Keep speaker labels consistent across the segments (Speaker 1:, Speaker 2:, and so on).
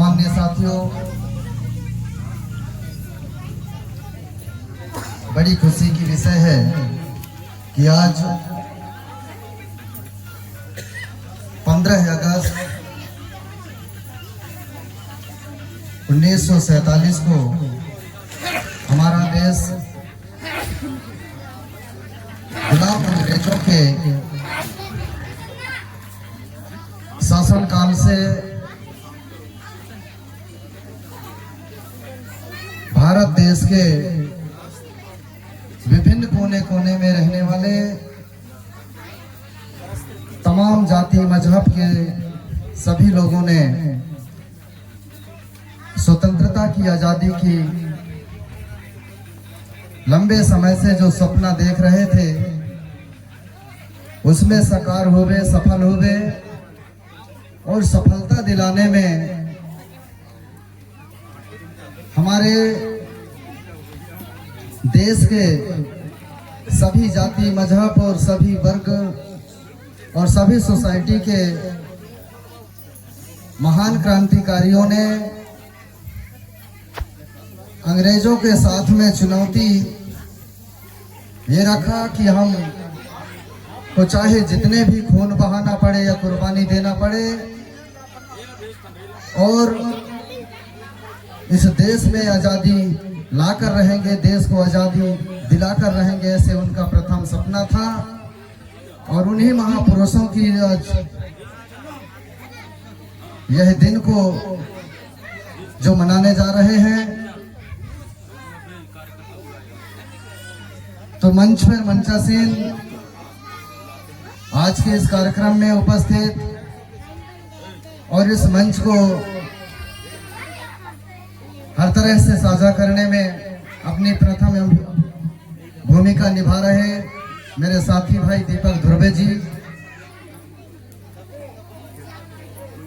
Speaker 1: सम्माननीय साथियों, बड़ी खुशी की विषय है कि आज 15 अगस्त 1947 को हमारा देश गुलाम अंग्रेजों के शासन काल से भारत देश के विभिन्न कोने कोने में रहने वाले तमाम जाति मजहब के सभी लोगों ने स्वतंत्रता की, आजादी की लंबे समय से जो सपना देख रहे थे उसमें साकार हुए, सफल हुए और सफलता दिलाने में हमारे देश के सभी जाति मजहब और सभी वर्ग और सभी सोसाइटी के महान क्रांतिकारियों ने अंग्रेजों के साथ में चुनौती ये रखा कि हम को चाहे जितने भी खून बहाना पड़े या कुर्बानी देना पड़े और इस देश में आज़ादी लाकर रहेंगे, देश को आज़ादी दिलाकर रहेंगे, ऐसे उनका प्रथम सपना था। और उन्हीं महापुरुषों की आज यह दिन को जो मनाने जा रहे हैं, तो मंच पर मंचासीन आज के इस कार्यक्रम में उपस्थित और इस मंच को हर तरह से साझा करने में अपनी प्रथम भूमिका निभा रहे मेरे साथी भाई दीपक ध्रुवे जी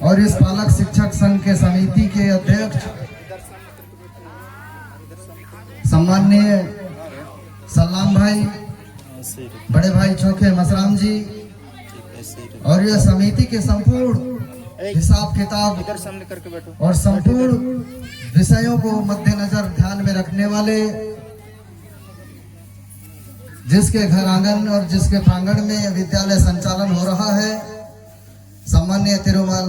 Speaker 1: और इस पालक शिक्षक संघ के समिति के अध्यक्ष सम्माननीय सलाम भाई, बड़े भाई चौके मसराम जी और यह समिति के संपूर्ण हिसाब किताब और संपूर्ण विषयों को मद्देनजर ध्यान में रखने वाले, जिसके घर आंगन और जिसके प्रांगण में विद्यालय संचालन हो रहा है, सम्माननीय तिरुमल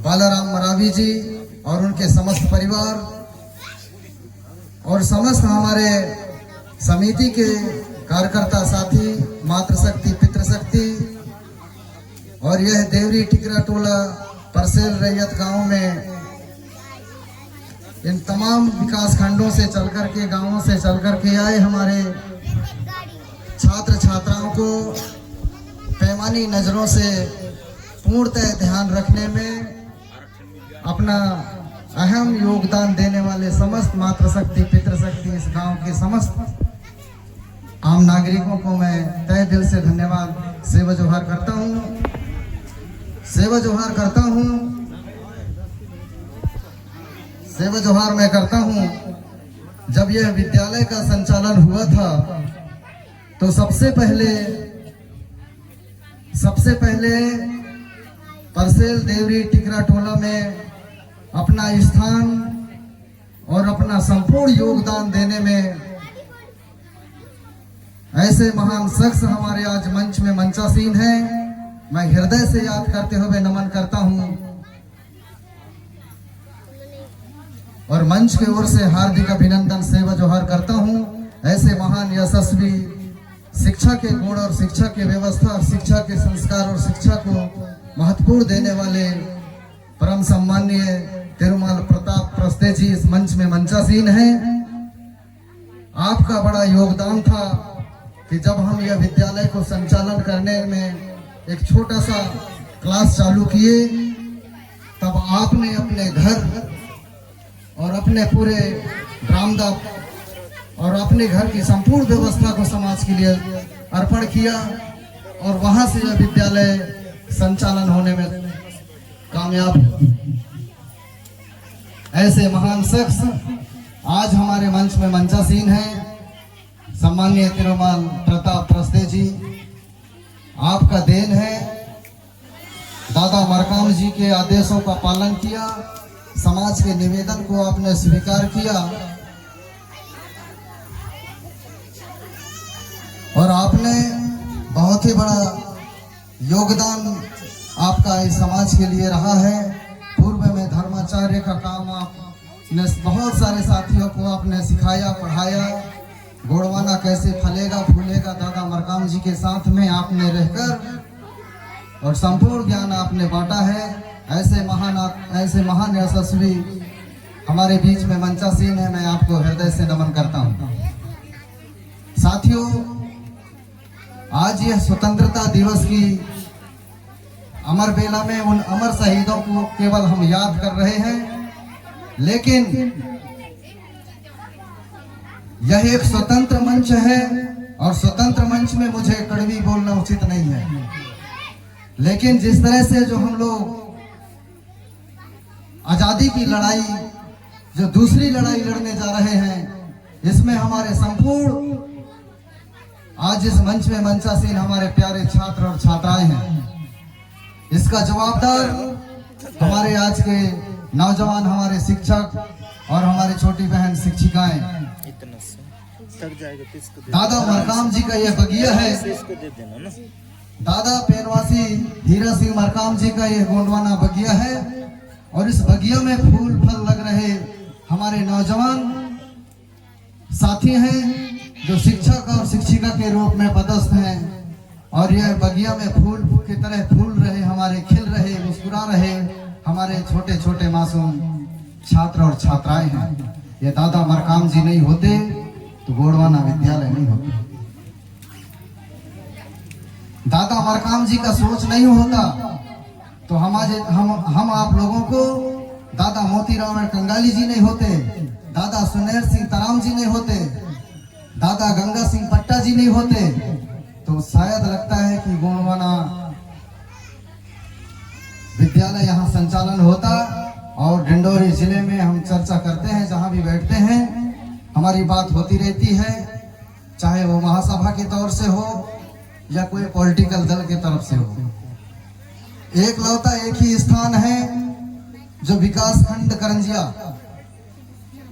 Speaker 1: बालाराम मरावी जी और उनके समस्त परिवार और समस्त हमारे समिति के कार्यकर्ता साथी, मातृशक्ति, पितृशक्ति और यह देवरी टिकरा टोला परसेल रैयत गांव में इन तमाम विकास खंडों से चलकर के, गांवों से चलकर के आए हमारे छात्र छात्राओं को पैमानी नजरों से पूर्णतः ध्यान रखने में अपना अहम योगदान देने वाले समस्त मातृशक्ति, पितृशक्ति, इस गांव के समस्त आम नागरिकों को मैं तहे दिल से धन्यवाद सेवा जोहार करता हूं। सेवा जोहार करता हूं, सेवा जोहार मैं करता हूं। जब यह विद्यालय का संचालन हुआ था तो सबसे पहले परसेल देवरी टिकरा टोला में अपना स्थान और अपना संपूर्ण योगदान देने में ऐसे महान शख्स हमारे आज मंच में मंचासीन हैं, मैं हृदय से याद करते हुए नमन करता हूं और मंच की ओर से हार्दिक अभिनंदन, सेवा जोहार करता हूं। ऐसे महान यशस्वी शिक्षा के गुण और शिक्षा की व्यवस्था और शिक्षा के संस्कार और शिक्षा को महत्वपूर्ण देने वाले परम सम्माननीय तिरुमल प्रताप प्रस्ते जी इस मंच में मंचासीन हैं। आपका बड़ा योगदान था कि जब हम यह विद्यालय को संचालन करने में एक छोटा सा क्लास चालू किए, तब आपने अपने घर और अपने पूरे बरामदा और अपने घर की संपूर्ण व्यवस्था को समाज के लिए अर्पण किया और वहां से यह विद्यालय संचालन होने में कामयाब। ऐसे महान शख्स आज हमारे मंच में मंचासीन हैं। सम्माननीय तिरुमल प्रताप प्रस्ते जी, आपका देन है दादा मरकाम जी के आदेशों का पालन किया, समाज के निवेदन को आपने स्वीकार किया और आपने बहुत ही बड़ा योगदान आपका इस समाज के लिए रहा है। पूर्व में धर्माचार्य का काम आपने बहुत सारे साथियों को आपने सिखाया, पढ़ाया। गोड़वाना कैसे फलेगा फूलेगा दादा मरकाम जी के साथ में आपने रहकर और संपूर्ण ज्ञान आपने बांटा है। ऐसे महान यशस्वी हमारे बीच में मंचासीन है, मैं आपको हृदय से नमन करता हूं। साथियों, आज यह स्वतंत्रता दिवस की अमर बेला में उन अमर शहीदों को केवल हम याद कर रहे हैं, लेकिन यह एक स्वतंत्र मंच है और स्वतंत्र मंच में मुझे कड़वी बोलना उचित नहीं है। लेकिन जिस तरह से जो हम लोग आजादी की लड़ाई, जो दूसरी लड़ाई लड़ने जा रहे हैं, इसमें हमारे संपूर्ण आज इस मंच में मंचासीन हमारे प्यारे छात्र और छात्राएं हैं। इसका जवाबदार हमारे आज के नौजवान, हमारे शिक्षक और हमारी छोटी बहन शिक्षिकाएं। दादा मरकाम जी का यह बगिया है, दादा पेनवासी हीरा सिंह मरकाम जी का यह गोंडवाना बगिया है और इस बगिया में फूल फल लग रहे हमारे नौजवान साथी हैं जो शिक्षक और शिक्षिका के रूप में पदस्थ हैं और यह बगिया में फूल की तरह फूल रहे, हमारे खिल रहे, मुस्कुरा रहे हमारे छोटे छोटे मासूम छात्र और छात्राएं हैं। ये दादा मरकाम जी नहीं होते तो गोंडवाना विद्यालय नहीं होता। दादा मरकाम जी का सोच नहीं होता तो हम आप लोगों को दादा मोतीराम कंगाली जी नहीं होते, दादा सुनेर सिंह तराम जी नहीं होते, दादा गंगा सिंह पट्टा जी नहीं होते, तो शायद लगता है कि गोंडवाना विद्यालय यहाँ संचालन होता। और डिंडोरी जिले में हम चर्चा करते हैं, जहाँ भी बैठते हैं हमारी बात होती रहती है, चाहे वो महासभा के तौर से हो या कोई पॉलिटिकल दल के तरफ से हो। एक लौता एक ही स्थान है जो विकास खंड करंजिया,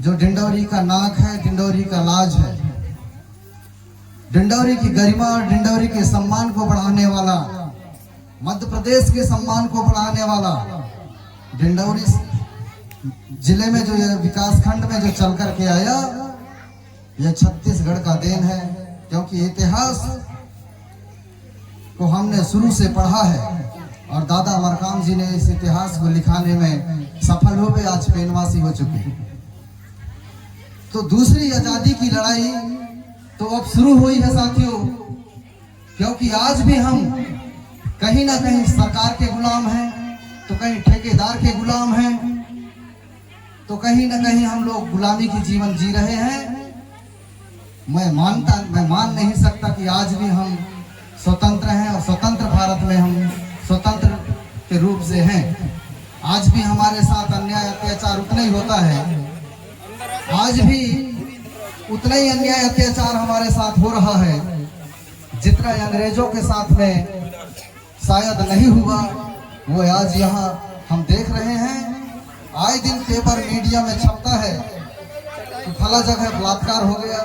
Speaker 1: जो डिंडोरी का नाक है, डिंडोरी का लाज है, डिंडोरी की गरिमा और डिंडोरी के सम्मान को बढ़ाने वाला, मध्य प्रदेश के सम्मान को बढ़ाने वाला, डिंडोरी जिले में जो यह विकास खंड में जो चल करके आया, यह छत्तीसगढ़ का देन है। क्योंकि इतिहास को हमने शुरू से पढ़ा है और दादा मरकाम जी ने इस इतिहास को लिखाने में सफल हो गए, आज पेनवासी हो चुके। तो दूसरी आजादी की लड़ाई तो अब शुरू हुई है साथियों, क्योंकि आज भी हम कहीं ना कहीं सरकार के गुलाम हैं, तो कहीं ठेकेदार के गुलाम हैं, तो कहीं ना कहीं हम लोग गुलामी की जीवन जी रहे हैं। मैं मान नहीं सकता कि आज भी हम स्वतंत्र हैं और स्वतंत्र भारत में हम स्वतंत्र के रूप से हैं। आज भी हमारे साथ अन्याय अत्याचार उतना ही होता है, आज भी उतना ही अन्याय अत्याचार हमारे साथ हो रहा है जितना अंग्रेजों के साथ में शायद नहीं हुआ, वो आज यहाँ हम देख रहे हैं। आए दिन पेपर मीडिया में छपता है कि फला जगह बलात्कार हो गया,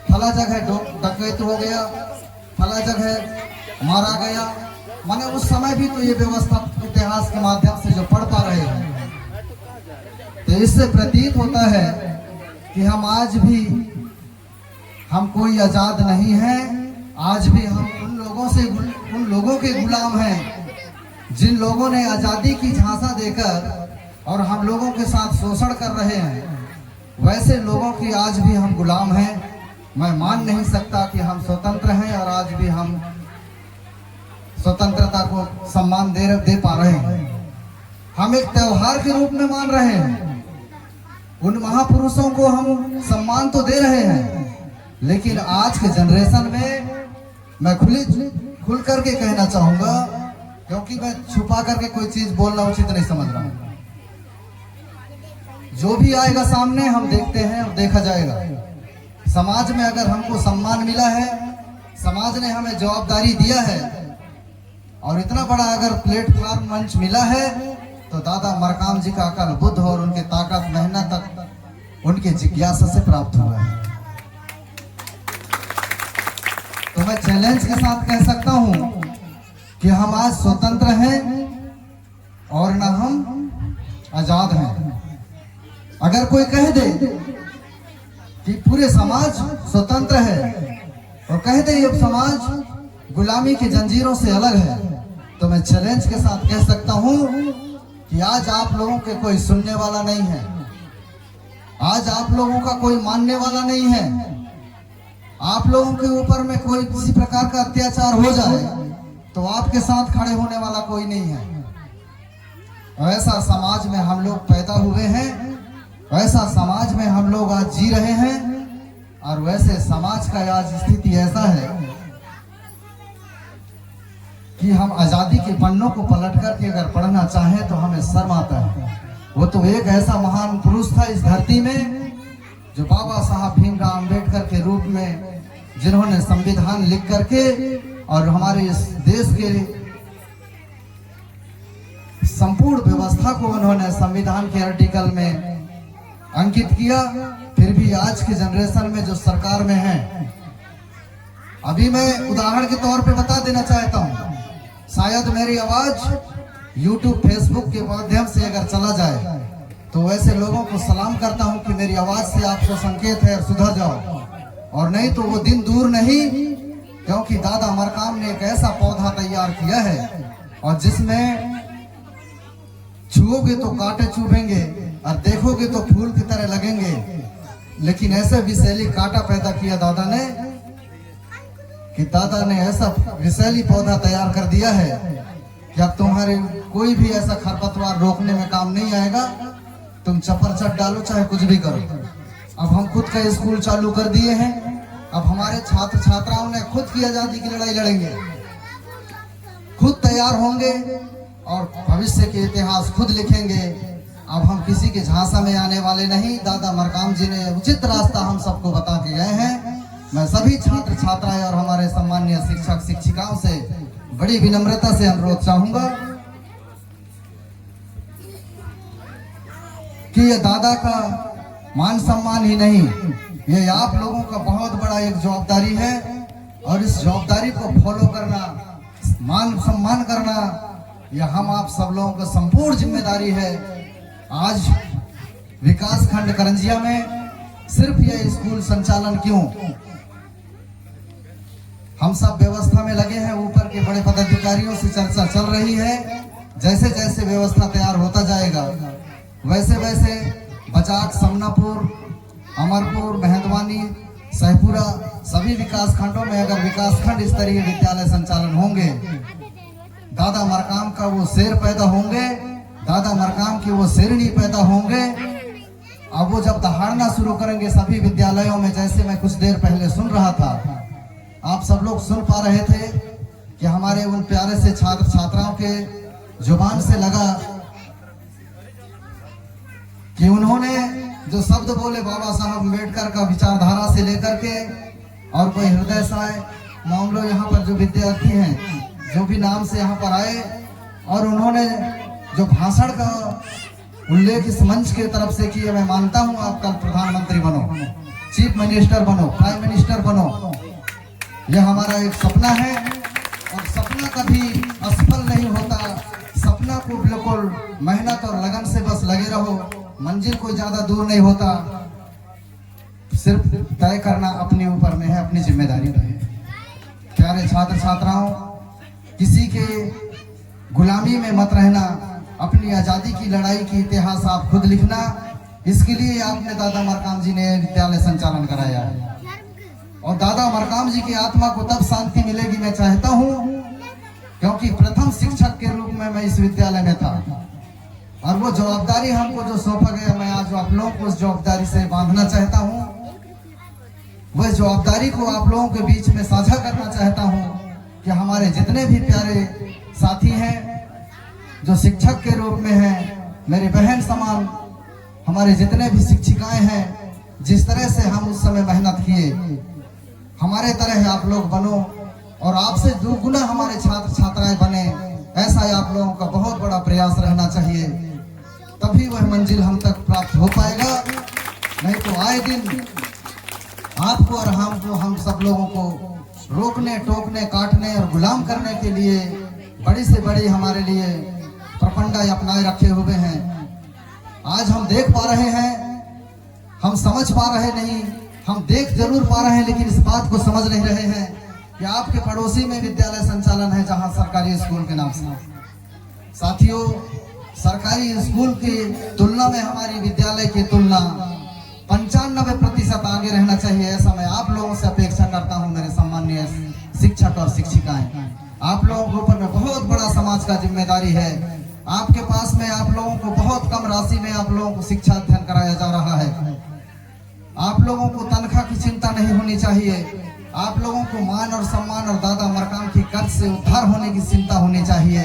Speaker 1: फला जगह डकैत हो गया, फला जगह मारा गया। माने उस समय भी तो ये व्यवस्था इतिहास के माध्यम से जो पढ़ पा रहे हैं, तो इससे प्रतीत होता है कि हम आज भी हम कोई आजाद नहीं है। आज भी हम उन लोगों के गुलाम हैं जिन लोगों ने आजादी की झांसा देकर और हम लोगों के साथ शोषण कर रहे हैं, वैसे लोगों की आज भी हम गुलाम हैं। मैं मान नहीं सकता कि हम स्वतंत्र हैं और आज भी हम स्वतंत्रता को सम्मान दे पा रहे हैं। हम एक त्योहार के रूप में मान रहे हैं, उन महापुरुषों को हम सम्मान तो दे रहे हैं, लेकिन आज के जनरेशन में मैं खुल करके कहना चाहूंगा, क्योंकि मैं छुपा करके कोई चीज बोलना उचित नहीं समझ रहा हूं। जो भी आएगा सामने हम देखते हैं और देखा जाएगा। समाज में अगर हमको सम्मान मिला है, समाज ने हमें जवाबदारी दिया है, और इतना बड़ा अगर प्लेटफॉर्म मंच मिला है तो दादा मरकाम जी का अकल बुद्ध और उनके ताकत मेहनत तक उनके जिज्ञासा से प्राप्त हुआ है। तो मैं चैलेंज के साथ कह सकता हूं कि हम आज स्वतंत्र हैं और ना हम आजाद हैं। अगर कोई कह दे कि पूरे समाज स्वतंत्र है और कह दे ये समाज गुलामी की जंजीरों से अलग है, तो मैं चैलेंज के साथ कह सकता हूं कि आज आप लोगों के कोई सुनने वाला नहीं है, आज आप लोगों का कोई मानने वाला नहीं है। आप लोगों के ऊपर में कोई किसी प्रकार का अत्याचार हो जाए तो आपके साथ खड़े होने वाला कोई नहीं है। वैसा समाज में हम लोग पैदा हुए हैं, वैसा समाज में हम लोग आज जी रहे हैं और वैसे समाज का आज स्थिति ऐसा है कि हम आजादी के पन्नों को पलट करके अगर पढ़ना चाहें तो हमें शर्म आता है। वो तो एक ऐसा महान पुरुष था इस धरती में जो बाबा साहब भीमराव अंबेडकर के रूप में जिन्होंने संविधान लिख करके और हमारे इस देश के संपूर्ण व्यवस्था को उन्होंने संविधान के आर्टिकल में अंकित किया। फिर भी आज के जनरेशन में जो सरकार में है, अभी मैं उदाहरण के तौर पे बता देना चाहता हूं, शायद मेरी आवाज YouTube फेसबुक के माध्यम से अगर चला जाए तो वैसे लोगों को सलाम करता हूं कि मेरी आवाज से आपको संकेत है, सुधर जाओ। और नहीं तो वो दिन दूर नहीं, क्योंकि दादा मरकाम ने एक ऐसा पौधा तैयार किया है और जिसमें छुओगे तो कांटे चुभेंगे और देखोगे तो फूल की तरह लगेंगे, लेकिन ऐसे विषैली कांटा पैदा किया दादा ने कि दादा ने ऐसा विषैली पौधा तैयार कर दिया है कि अब तुम्हारे कोई भी ऐसा खरपतवार रोकने में काम नहीं आएगा। तुम चपर चट डालो चाहे कुछ भी करो। अब हम खुद का स्कूल चालू कर दिए हैं, अब हमारे छात्र छात्राओं ने खुद की आजादी की लड़ाई लड़ेंगे, खुद तैयार होंगे और भविष्य के इतिहास खुद लिखेंगे। अब हम किसी के झांसा में आने वाले नहीं। दादा मरकाम जी ने उचित रास्ता हम सबको बता के गए हैं। मैं सभी छात्र छात्राएं और हमारे सम्मानीय शिक्षक शिक्षिकाओं से बड़ी विनम्रता से अनुरोध चाहूंगा कि ये दादा का मान सम्मान ही नहीं, ये आप लोगों का बहुत बड़ा एक जवाबदारी है और इस जवाबदारी को फॉलो करना, मान सम्मान करना, यह हम आप सब लोगों का संपूर्ण जिम्मेदारी है। आज विकास खंड करंजिया में सिर्फ यह स्कूल संचालन क्यों, हम सब व्यवस्था में लगे हैं। ऊपर के बड़े पदाधिकारियों से चर्चा चल रही है। जैसे जैसे व्यवस्था तैयार होता जाएगा वैसे वैसे बजाट, समनापुर, अमरपुर, मेहंदवानी, सहपुरा सभी विकास खंडों में अगर विकास खंड स्तरीय विद्यालय संचालन होंगे, दादा मरकाम का वो शेर पैदा होंगे, दादा मरकाम की वो शेरनी पैदा होंगे। अब वो जब दहाड़ना शुरू करेंगे सभी विद्यालयों में, जैसे मैं कुछ देर पहले सुन रहा था, आप सब लोग सुन पा रहे थे कि हमारे उन प्यारे से छात्र छात्राओं के जुबान से लगा कि उन्होंने जो शब्द बोले बाबा साहब अम्बेडकर का विचारधारा से लेकर के, और कोई हृदय साय मान लो यहाँ पर जो विद्यार्थी हैं जो भी नाम से यहाँ पर आए, और उन्होंने जो भाषण का उल्लेख इस मंच के तरफ से किया, मैं मानता हूँ आप कल प्रधानमंत्री बनो, चीफ मिनिस्टर बनो, प्राइम मिनिस्टर बनो। यह हमारा एक सपना है और सपना कभी असफल नहीं होता। सपना को बिल्कुल मेहनत और लगन से बस लगे रहो, मंजिल कोई ज्यादा दूर नहीं होता। सिर्फ तय करना अपने ऊपर में है, अपनी जिम्मेदारी में है। प्यारे छात्र छात्राओं, किसी के गुलामी में मत रहना, अपनी आजादी की लड़ाई की इतिहास आप खुद लिखना। इसके लिए आपने दादा मरकाम जी ने विद्यालय संचालन कराया है और दादा मरकाम जी की आत्मा को तब शांति मिलेगी, मैं चाहता हूँ, क्योंकि प्रथम शिक्षक के रूप में मैं इस विद्यालय में था और वो जवाबदारी हमको जो सौंपा गया, मैं आज आप लोगों को उस जवाबदारी से बांधना चाहता हूँ। वह जवाबदारी को आप लोगों के बीच में साझा करना चाहता हूँ कि हमारे जितने भी प्यारे साथी हैं जो शिक्षक के रूप में हैं, मेरी बहन समान हमारे जितने भी शिक्षिकाएं हैं, जिस तरह से हम उस समय मेहनत किए, हमारे तरह आप लोग बनो और आपसे दुगुना हमारे छात्र छात्राएं बने, ऐसा आप लोगों का बहुत बड़ा प्रयास रहना चाहिए, तभी वह मंजिल हम तक प्राप्त हो पाएगा। नहीं तो आए दिन आपको और हमको, हम सब लोगों को रोकने, टोकने, काटने और गुलाम करने के लिए बड़ी से बड़ी हमारे लिए प्रपंडा अपनाए रखे हुए हैं। आज हम देख पा रहे हैं, हम समझ पा रहे नहीं, हम देख जरूर पा रहे हैं लेकिन इस बात को समझ नहीं रहे हैं कि आपके पड़ोसी में विद्यालय संचालन है जहां सरकारी स्कूल के नाम से। साथियों, सरकारी स्कूल की तुलना में हमारी विद्यालय की तुलना 95% आगे रहना चाहिए, ऐसा मैं आप लोगों से अपेक्षा करता हूं। मेरे सम्माननीय शिक्षक और शिक्षिकाएं, आप लोगों के ऊपर में बहुत बड़ा समाज का जिम्मेदारी है। आपके पास में आप लोगों को बहुत कम राशि में आप लोगों को शिक्षा अध्ययन कराया जा रहा है। आप लोगों को तनख्वाह की चिंता नहीं होनी चाहिए। आप लोगों को मान और सम्मान और दादा मरकाम की कर्ज से उद्धार होने की चिंता होनी चाहिए,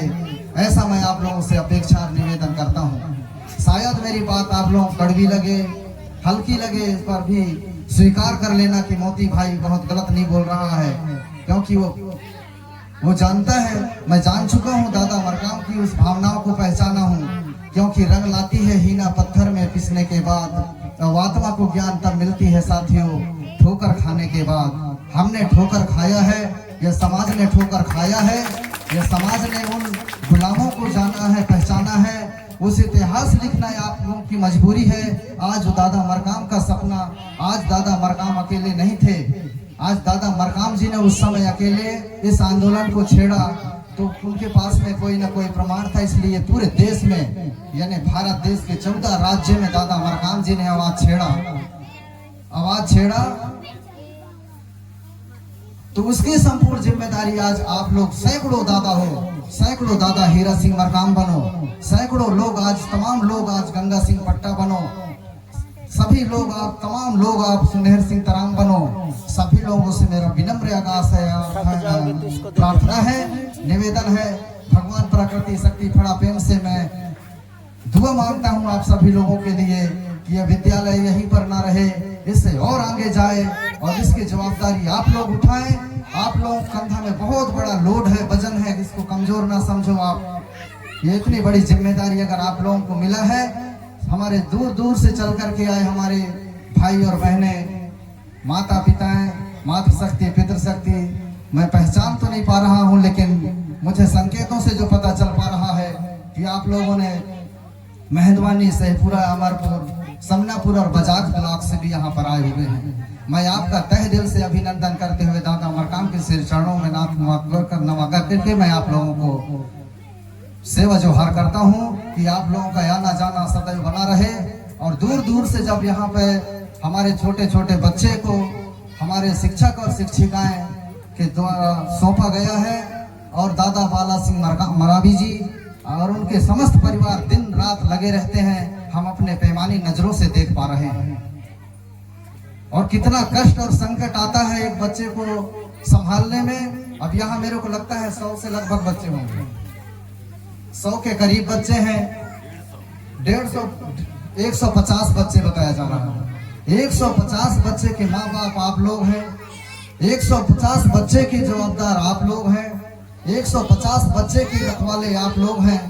Speaker 1: ऐसा मैं आप लोगों से अपेक्षा और निवेदन करता हूँ। शायद मेरी बात आप लोगों को कड़वी लगे, हल्की लगे, इस पर भी स्वीकार कर लेना कि मोती भाई बहुत गलत नहीं बोल रहा है, क्योंकि वो जानता है, मैं जान चुका हूँ दादा मरकाम की उस भावनाओं को पहचाना हूँ, क्योंकि रंग लाती है हीना पत्थर में पिसने के बाद, आत्मा को ज्ञान तब मिलती है साथियों ठोकर खाने के बाद। हमने ठोकर खाया है, यह समाज ने ठोकर खाया है, यह समाज ने उन गुलामों को जाना है, पहचाना है, उस इतिहास लिखना आप लोगों की मजबूरी है। आज दादा मरकाम का सपना, आज दादा मरकाम अकेले नहीं थे, आज दादा मरकाम जी ने उस समय अकेले इस आंदोलन को छेड़ा तो उनके पास में कोई ना कोई प्रमाण था, इसलिए पूरे देश में यानी भारत देश के 14 राज्य में दादा मरकाम जी ने आवाज छेड़ा तो उसकी संपूर्ण जिम्मेदारी आज आप लोग सैकड़ों दादा हो, सैकड़ों दादा हीरा सिंह मरकाम बनो, सैकड़ों लोग आज, तमाम लोग आज गंगा सिंह पट्टा बनो, सभी लोग आप, तमाम लोग आप सुनहर सिंह तराम बनो। सभी लोगों से मेरा विनम्र आगाज है, प्रार्थना है, निवेदन है, भगवान प्रकृति शक्ति फड़ा प्रेम से मैं दुआ मांगता हूँ आप सभी लोगों के लिए कि यह विद्यालय यहीं पर ना रहे, इससे और आगे जाए और इसकी जवाबदारी आप लोग उठाएं। आप लोगों कंधा में बहुत बड़ा लोड है, वजन है, इसको कमजोर ना समझो आप। ये इतनी बड़ी जिम्मेदारी अगर आप लोगों को मिला है, हमारे दूर दूर से चल करके आए हमारे भाई और बहनें, माता पिताएं, मातृशक्ति, पितृशक्ति, मैं पहचान तो नहीं पा रहा हूं लेकिन मुझे संकेतों से जो पता चल पा रहा है कि आप लोगों ने मेहंदवानी, सहपुरा, अमरपुर, समनापुर और बजाज ब्लॉक से भी यहाँ पर आए हुए हैं। मैं आपका तहे दिल से अभिनंदन करते हुए दादा मरकाम के सिर चरणों में नमन करके मैं आप लोगों को सेवा जोहार करता हूँ कि आप लोगों का आना जाना सदैव बना रहे। और दूर दूर से जब यहाँ पे हमारे छोटे छोटे बच्चे को हमारे शिक्षक और शिक्षिकाएं के द्वारा सौंपा गया है और दादा बाला सिंह मरावी जी और उनके समस्त परिवार दिन रात लगे रहते हैं, हम अपने पैमानी नजरों से देख पा रहे हैं। और कितना कष्ट और संकट आता है एक बच्चे को संभालने में। अब यहाँ मेरे को लगता है 100 से लगभग बच्चे होंगे, 100 के करीब बच्चे हैं, 150 150 बच्चे बताया जा रहा है। 150 बच्चे के माँ बाप आप लोग हैं, 150 बच्चे के जवाबदार आप लोग हैं, 150 बच्चे के रखवाले आप लोग हैं।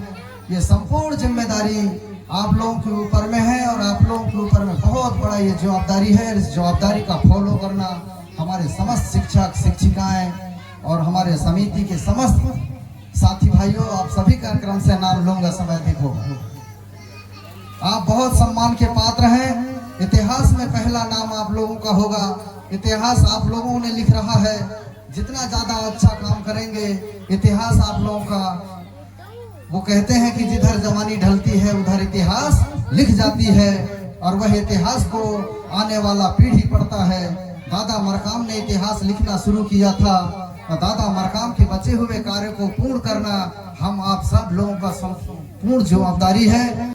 Speaker 1: ये संपूर्ण जिम्मेदारी आप लोगों के ऊपर में है और आप लोगों के ऊपर में बहुत बड़ा ये जवाबदारी है। इस जवाबदारी का फॉलो करना हमारे समस्त शिक्षक शिक्षिकाएं और हमारे समिति के समस्त साथी भाइयों, आप सभी कार्यक्रम से नाम लूंगा, समय देखो, आप बहुत सम्मान के पात्र हैं। इतिहास में पहला नाम आप लोगों का होगा, इतिहास आप लोगों ने लिख रहा है। जितना ज्यादा अच्छा काम करेंगे इतिहास आप लोगों का, वो कहते हैं कि जिधर जवानी ढलती है उधर इतिहास लिख जाती है और वह इतिहास को आने वाला पीढ़ी पढ़ता है। दादा मरकाम ने इतिहास लिखना शुरू किया था और दादा मरकाम के बचे हुए कार्य को पूर्ण करना हम आप सब लोगों का पूर्ण जवाबदारी है।